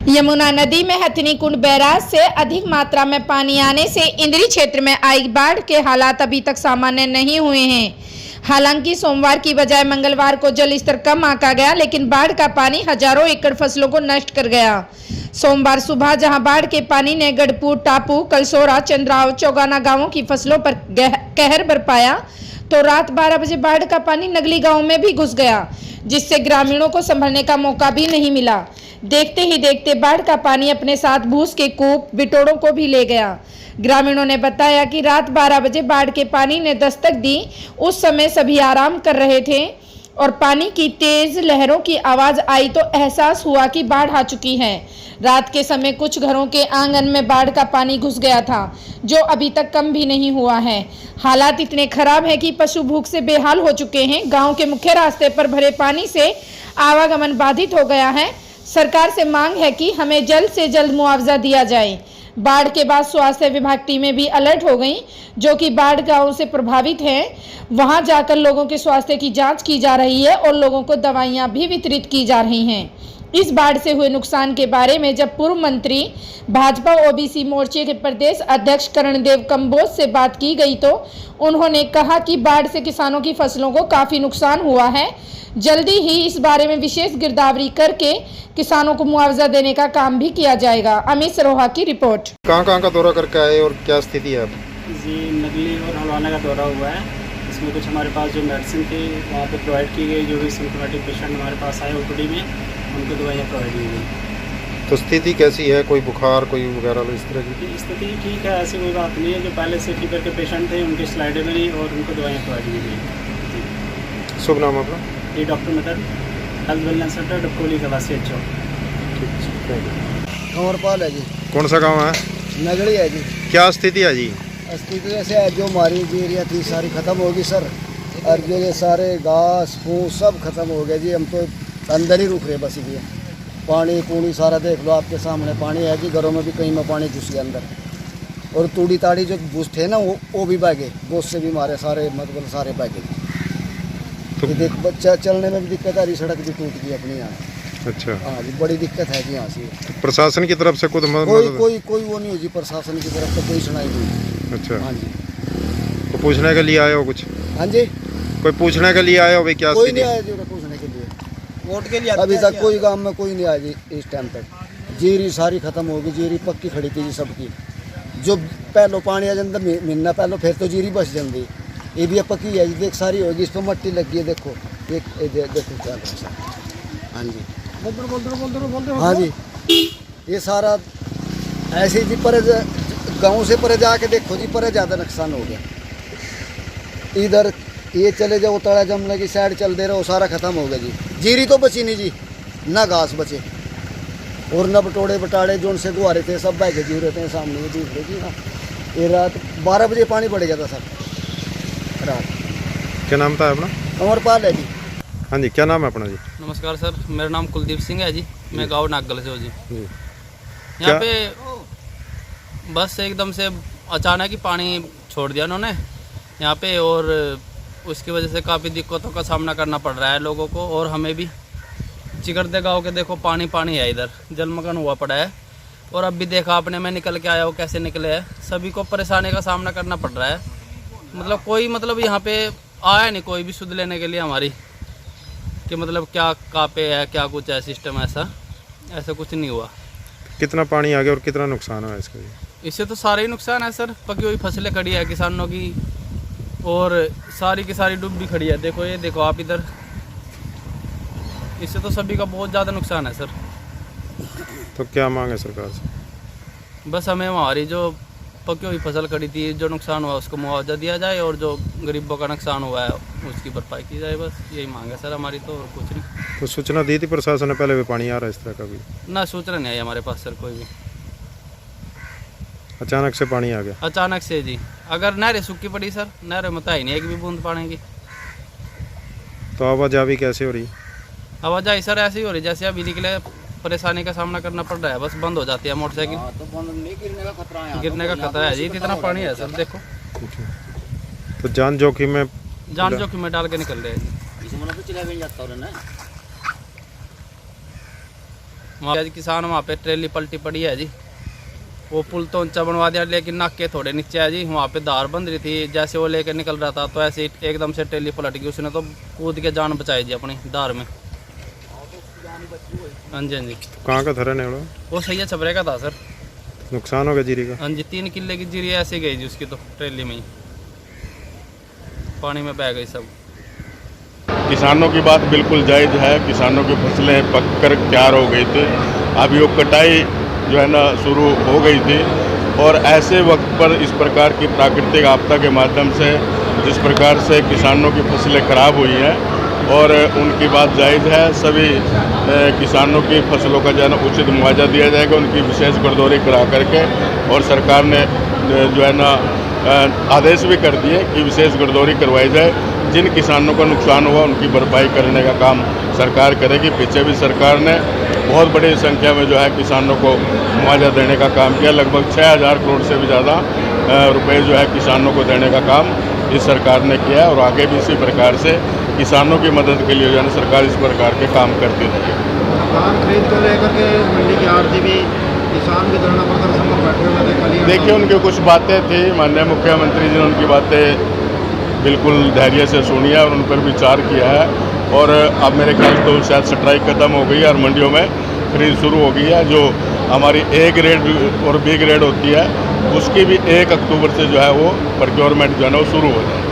यमुना नदी में हथिनी कुंड बैराज से अधिक मात्रा में पानी आने से इंद्री क्षेत्र में आई बाढ़ के हालात अभी तक सामान्य नहीं हुए हैं। हालांकि सोमवार की बजाय मंगलवार को जल स्तर कम आंका गया, लेकिन बाढ़ का पानी हजारों एकड़ फसलों को नष्ट कर गया। सोमवार सुबह जहां बाढ़ के पानी ने गढ़पुर, टापू, कलसोरा, चंद्राव, चौगाना गांवों की फसलों पर कहर बरपाया, तो रात 12 बजे बाढ़ का पानी नगली गांव में भी घुस गया, जिससे ग्रामीणों को संभलने का मौका भी नहीं मिला। देखते ही देखते बाढ़ का पानी अपने साथ भूस के कूप, बिटोड़ों को भी ले गया। ग्रामीणों ने बताया कि रात 12 बजे बाढ़ के पानी ने दस्तक दी। उस समय सभी आराम कर रहे थे और पानी की तेज लहरों की आवाज आई तो एहसास हुआ कि बाढ़ आ चुकी है। रात के समय कुछ घरों के आंगन में बाढ़ का पानी घुस गया था, जो अभी तक कम भी नहीं हुआ है। हालात इतने खराब है कि पशु भूख से बेहाल हो चुके हैं। गांव के मुख्य रास्ते पर भरे पानी से आवागमन बाधित हो गया है। सरकार से मांग है कि हमें जल्द से जल्द मुआवजा दिया जाए। बाढ़ के बाद स्वास्थ्य विभाग टीमें भी अलर्ट हो गई, जो कि बाढ़ गांवों से प्रभावित हैं। वहां जाकर लोगों के स्वास्थ्य की जांच की जा रही है और लोगों को दवाइयां भी वितरित की जा रही हैं। इस बाढ़ से हुए नुकसान के बारे में जब पूर्व मंत्री भाजपा ओबीसी मोर्चे के प्रदेश अध्यक्ष करणदेव कंबोज से बात की गई, तो उन्होंने कहा कि बाढ़ से किसानों की फसलों को काफी नुकसान हुआ है। जल्दी ही इस बारे में विशेष गिरदावरी करके किसानों को मुआवजा देने का काम भी किया जाएगा। अमित सरोहा की रिपोर्ट। कहाँ का दौरा करके आए और क्या स्थिति है? जी, नगली और हलवाना का दौरा हुआ है। इसमें कुछ हमारे पास जो मेडिसिन थी वहाँ पे प्रोवाइड की गई। जो भी सिम्टोमेटिक पेशेंट हमारे पास आए ओपीडी में, उनको दवाइयाँ प्रोवाइड की गई। तो स्थिति कैसी है? कोई बुखार कोई वगैरह इस तरह की? स्थिति ठीक है, ऐसी कोई बात नहीं है। जो पहले से फीवर के पेशेंट थे उनकी स्लाइडें बनी और उनको दवाइयाँ प्रोवाइड की गई। शुभ नाम अपना? ये doctor method health wellness centre Dabkoli Kalasi Chowk. Kanwarpal है जी। कौन सा गांव है? नगड़ी है जी। क्या स्थिति है जी? स्थिति जैसे है, जो हमारी जी एरिया थी सारी ख़त्म होगी सर, और जो ये सारे घास फूस सब खत्म हो गया जी। हम तो अंदर ही रुक रहे बस ये पानी पूनी सारा देख लो, आपके सामने पानी है जी। घरों में भी कहीं में पानी घुस गया अंदर, और तूड़ी ताड़ी जो घुस थे ना वो भी बह गए। बोझ से भी मारे सारे, मतलब सारे बह गए। तो देख बच्चा चलने में भी दिक्कत आ रही, सड़क भी टूट गई अपनी यहाँ। अच्छा, हाँ जी, बड़ी दिक्कत है जी यहाँ से। तो प्रशासन की तरफ से खुद कोई वो नहीं हो जी, प्रशासन की तरफ से कोई सुनाई नहीं। अच्छा, हाँ जी। तो पूछने के लिए आए हो कुछ? हाँ जी, कोई पूछने के लिए आए हो भाई क्या कोई स्थिति? नहीं आया जी पूछने के लिए। वोट के लिए अभी तक कोई गांव में कोई नहीं आया जी। इस टाइम तक जीरी सारी खत्म हो गई। जीरी पक्की खड़ी थी जी सबकी। जो पहलो पानी आ जाता महीना पहलो, फिर तो जीरी बस जाती। ये भी पक्की है जी, देख सारी होगी। इस पर मट्टी लगी है, देखो देखो क्या। हाँ जी, हाँ जी, ये सारा ऐसे जी पर गाँव से पर जाके देखो जी, पर ज़्यादा नुकसान हो गया। इधर ये चले जाओ तड़ा जमने की साइड चल दे रहे हो, सारा खत्म हो गया जी। जीरी तो बची नहीं जी, ना घास बचे और न बटोड़े बटाड़े जो उनसे गुहारे थे सब बह के जी रहते हैं सामने। ये देख लो जी। हाँ, ये रात 12 बजे पानी बढ़ गया था सर रात। क्या नाम था अपना? कंवरपाल है जी। हाँ जी, क्या नाम है अपना जी? नमस्कार सर, मेरा नाम कुलदीप सिंह है जी। मैं गांव नागल से हूँ जी। यहाँ पे बस एकदम से अचानक ही पानी छोड़ दिया उन्होंने यहाँ पे, और उसकी वजह से काफ़ी दिक्कतों का सामना करना पड़ रहा है लोगों को और हमें भी। चिकरदे गाँव के देखो पानी पानी है, इधर जलमग्न हुआ पड़ा है। और अब भी देखा आपने, मैं निकल के आया हूँ कैसे निकले हैं। सभी को परेशानी का सामना करना पड़ रहा है। मतलब कोई यहाँ पे आया नहीं कोई भी सुध लेने के लिए हमारी, कि मतलब क्या कहाँ पे है, क्या कुछ है सिस्टम। ऐसा कुछ नहीं हुआ। कितना पानी आ गया और कितना नुकसान हुआ इसका? इससे तो सारे ही नुकसान है सर। पकी हुई फसलें खड़ी है किसानों की, और सारी की सारी डूब भी खड़ी है। देखो ये देखो आप इधर, इससे तो सभी का बहुत ज़्यादा नुकसान है सर। तो क्या मांग है सरकार से? बस हमें हमारी जो पकी हुई फसल खड़ी थी, जो नुकसान हुआ उसको मुआवजा दिया जाए, और जो गरीबों का नुकसान हुआ है उसकी भरपाई की जाए। बस यही मांग है सर हमारी, तो और कुछ नहीं। तो सूचना दी थी प्रशासन ने पहले भी पानी आ रहा है इस तरह का भी? ना सूचना नहीं आई हमारे पास सर कोई भी। अचानक से पानी आ गया? अचानक से जी। अगर नहरें सूखी पड़ी सर, नहरें में तो ही नहीं एक भी बूंद पानी की। तो आवाजाही कैसे हो रही? आवाजाही सर ऐसी हो रही जैसे अभी निकले, परेशानी का सामना करना पड़ रहा है। बस बंद हो जाती है मोटरसाइकिल। तो गिरने का खतरा है, गिरने का खतरा है जी, इतना पानी है सर देखो। तो जान जोखिम में डाल के निकल रहे हैं जी। वहाँ आज किसान वहाँ पे ट्रेली पलटी पड़ी है जी। वो पुल तो ऊंचा बनवा दिया लेकिन नाके थोड़े नीचे है जी। वहाँ पे धार बंद रही थी, जैसे वो लेकर निकल रहा था तो ऐसे एकदम से ट्रेली पलट गई। उसने तो कूद के जान बचाई जी अपनी धार में। हाँ जी हाँ जी। कहाँ का था रहने वाला? वो सही है छबरे का था सर। नुकसान हो गया जीरी का? हाँ जी 3 किले की जीरी ऐसे गई जी उसकी, तो ट्रेली में ही पानी में बह गई सब। किसानों की बात बिल्कुल जायज़ है। किसानों की फसलें पककर तैयार हो गई थी, अभी वो कटाई जो है ना शुरू हो गई थी। और ऐसे वक्त पर इस प्रकार की प्राकृतिक आपदा के माध्यम से जिस प्रकार से किसानों की फसलें खराब हुई हैं, और उनकी बात जायज़ है। सभी किसानों की फसलों का जो है ना उचित मुआवजा दिया जाएगा, उनकी विशेष गरदौरी करा करके। और सरकार ने जो है ना आदेश भी कर दिए कि विशेष गरदौरी करवाई जाए। जिन किसानों का नुकसान हुआ उनकी भरपाई करने का काम सरकार करेगी। पीछे भी सरकार ने बहुत बड़ी संख्या में जो है किसानों को मुआवजा देने का काम किया। लगभग 6000 करोड़ से भी ज़्यादा रुपए जो है किसानों को देने का काम इस सरकार ने किया है। और आगे भी इसी प्रकार से किसानों की मदद के लिए जो है ना सरकार इस प्रकार के काम करती रहेगी। धान खरीद को लेकर के मंडी के आड़ती भी किसान भी धरना प्रदर्शन में बैठे हुए थे। देखिए उनकी कुछ बातें थी, माननीय मुख्यमंत्री जी ने उनकी बातें बिल्कुल धैर्य से सुनी है और उन पर विचार किया है। और अब मेरे ख्याल तो शायद स्ट्राइक खत्म हो गई है और मंडियों में खरीद शुरू हो गई है। जो हमारी A ग्रेड और B ग्रेड होती है उसकी भी 1 अक्टूबर से जो है वो प्रोक्योरमेंट जो है ना वो शुरू हो जाए।